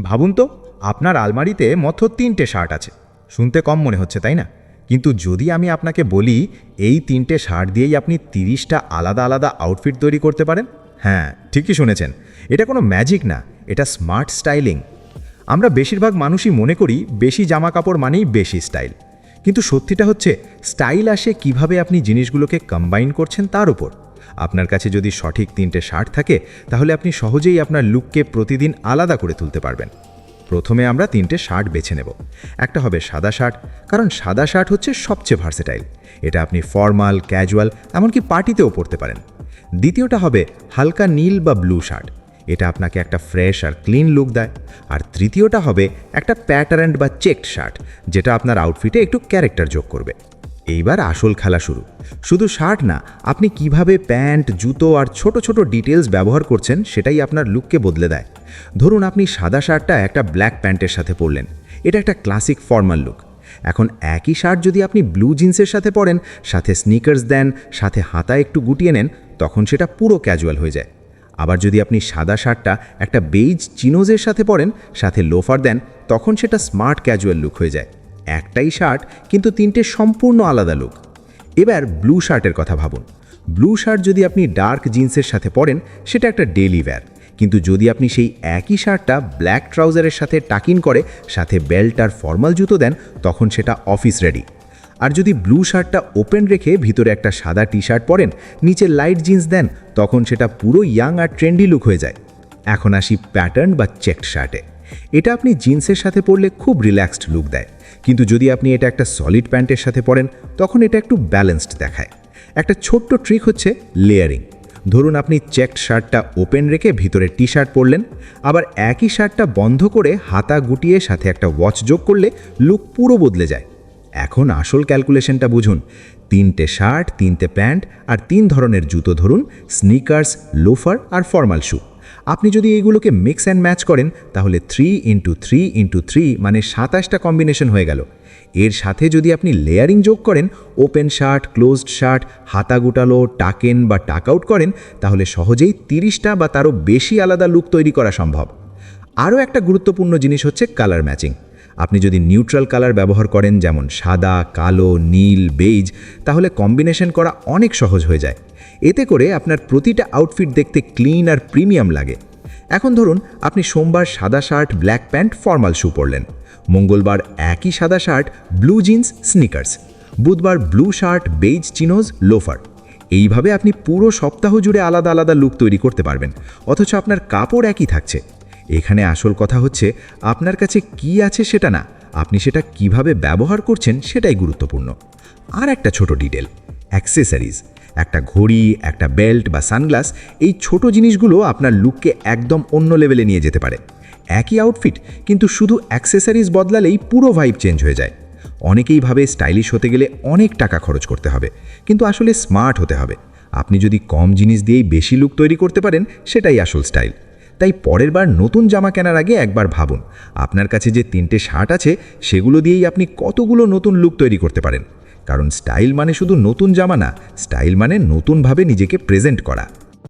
ভাবুন তো, আপনার আলমারিতে মাত্র 3টে শার্ট আছে। শুনতে কম মনে হচ্ছে, তাই না? কিন্তু যদি আমি আপনাকে বলি এই 3টে শার্ট দিয়েই আপনি 30টা আলাদা আলাদা আউটফিট তৈরি করতে পারেন। হ্যাঁ, ঠিকই শুনেছেন। এটা কোনো ম্যাজিক না, এটা স্মার্ট স্টাইলিং। আমরা বেশিরভাগ মানুষই মনে করি বেশি জামা কাপড় মানেই বেশি স্টাইল। কিন্তু সত্যিটা হচ্ছে স্টাইল আসে কিভাবে আপনি জিনিসগুলোকে কম্বাইন করছেন তার উপর। আপনার কাছে যদি সঠিক 3টে শার্ট থাকে, তাহলে আপনি সহজেই আপনার লুককে প্রতিদিন আলাদা করে তুলতে পারবেন। প্রথমে আমরা 3টে শার্ট বেছে নেব। একটা হবে সাদা শার্ট, কারণ সাদা শার্ট হচ্ছে সবচেয়ে ভার্সেটাইল। এটা আপনি ফর্মাল, ক্যাজুয়াল, এমনকি পার্টিতেও পরতে পারেন। দ্বিতীয়টা হবে হালকা নীল বা ব্লু শার্ট। এটা আপনাকে একটা ফ্রেশ আর ক্লিন লুক দেয়। আর তৃতীয়টা হবে একটা প্যাটার্ন বা চেকড শার্ট, যেটা আপনার আউটফিটে একটু ক্যারেক্টার যোগ করবে। এইবার আসল খেলা শুরু। শুধু শার্ট না, আপনি কিভাবে প্যান্ট, জুতো আর ছোট ছোট ডিটেলস ব্যবহার করছেন সেটাই আপনার লুককে বদলে দেয়। ধরুন আপনি সাদা শার্টটা একটা ব্ল্যাক প্যান্টের সাথে পরলেন, এটা একটা ক্লাসিক ফর্মাল লুক। এখন একই শার্ট যদি আপনি ব্লু জিন্সের সাথে পরেন, সাথে স্নিকার্স দেন, সাথে হাতা একটু গুটিয়ে নেন, তখন সেটা পুরো ক্যাজুয়াল হয়ে যায়। আবার যদি আপনি সাদা শার্টটা একটা বেইজ চিনোজের সাথে পরেন, সাথে লোফার দেন, তখন সেটা স্মার্ট ক্যাজুয়াল লুক হয়ে যায়। একটাই শার্ট, কিন্তু 3টে সম্পূর্ণ আলাদা লুক। এবার ব্লু শার্টের কথা ভাবুন। ব্লু শার্ট যদি আপনি ডার্ক জিন্সের সাথে পরেন, সেটা একটা ডেইলি ওয়্যার। কিন্তু যদি আপনি সেই একই শার্টটা ব্ল্যাক ট্রাউজারের সাথে টাকিন করে, সাথে বেল্ট আর ফর্মাল জুতো দেন, তখন সেটা অফিস রেডি। আর যদি ব্লু শার্টটা ওপেন রেখে ভিতরে একটা সাদা টি শার্ট পরেন, নিচে লাইট জিন্স দেন, তখন সেটা পুরো ইয়াং আর ট্রেন্ডি লুক হয়ে যায়। এখন আসি প্যাটার্ন বা চেকড শার্টে। এটা আপনি জিন্সের সাথে পরলে খুব রিল্যাক্সড লুক দেয়। কিন্তু যদি আপনি এটা একটা সলিড প্যান্টের সাথে পরেন, তখন এটা একটু ব্যালেন্সড দেখায়। একটা ছোট্ট ট্রিক হচ্ছে লেয়ারিং। ধরুন আপনি চেকড শার্টটা ওপেন রেখে ভিতরে টি শার্ট পরলেন, আবার একই শার্টটা বন্ধ করে হাতা গুটিয়ে সাথে একটা ওয়াচ যোগ করলে লুক পুরো বদলে যায়। এখন আসল ক্যালকুলেশনটা বুঝুন। 3টে শার্ট, 3টে প্যান্ট আর 3 ধরনের জুতো, ধরুন স্নিকার্স, লোফার আর ফর্মাল শু। আপনি যদি এইগুলোকে মিক্স অ্যান্ড ম্যাচ করেন, তাহলে 3x3x3 মানে 27টা কম্বিনেশন হয়ে গেল। এর সাথে যদি আপনি লেয়ারিং যোগ করেন, ওপেন শার্ট, ক্লোজড শার্ট, হাতা গুটালো, টাকেন বা টাক আউট করেন, তাহলে সহজেই 30টা বা তারও বেশি আলাদা লুক তৈরি করা সম্ভব। আরও একটা গুরুত্বপূর্ণ জিনিস হচ্ছে কালার ম্যাচিং। আপনি যদি নিউট্রাল কালার ব্যবহার করেন, যেমন সাদা, কালো, নীল, বেইজ, তাহলে কম্বিনেশন করা অনেক সহজ হয়ে যায়। এতে করে আপনার প্রতিটা আউটফিট দেখতে ক্লিন আর প্রিমিয়াম লাগে। এখন ধরুন আপনি সোমবার সাদা shirt, black pant, formal shoe পরলেন। মঙ্গলবার একই সাদা শার্ট, ব্লু জিন্স, স্নিকার্স। বুধবার blue shirt, beige chinos, loafer. এইভাবে আপনি পুরো সপ্তাহ জুড়ে আলাদা আলাদা লুক তৈরি করতে পারবেন, অথচ আপনার কাপড় একই থাকছে। এখানে আসল কথা হচ্ছে আপনার কাছে কি আছে সেটা না, আপনি সেটা কিভাবে ব্যবহার করছেন সেটাই গুরুত্বপূর্ণ। আর একটা ছোট ডিটেল, অ্যাক্সেসরিজ। একটা ঘড়ি, একটা বেল্ট বা সানগ্লাস, এই ছোট জিনিসগুলো আপনার লুককে একদম অন্য লেভেলে নিয়ে যেতে পারে। একই আউটফিট, কিন্তু শুধু অ্যাক্সেসরিজ বদলালেই পুরো ভাইব চেঞ্জ হয়ে যায়। অনেকেই ভাবে স্টাইলিশ হতে গেলে অনেক টাকা খরচ করতে হবে, কিন্তু আসলে স্মার্ট হতে হবে। আপনি যদি কম জিনিস দিয়েই বেশি লুক তৈরি করতে পারেন, সেটাই আসল স্টাইল। তাই পরের বার নতুন জামা কেনার আগে একবার ভাবুন, আপনার কাছে যে 3টে শার্ট আছে, সেগুলো দিয়েই আপনি কতগুলো নতুন লুক তৈরি করতে পারেন। কারণ স্টাইল মানে শুধু নতুন জামা না, স্টাইল মানে নতুনভাবে নিজেকে প্রেজেন্ট করা।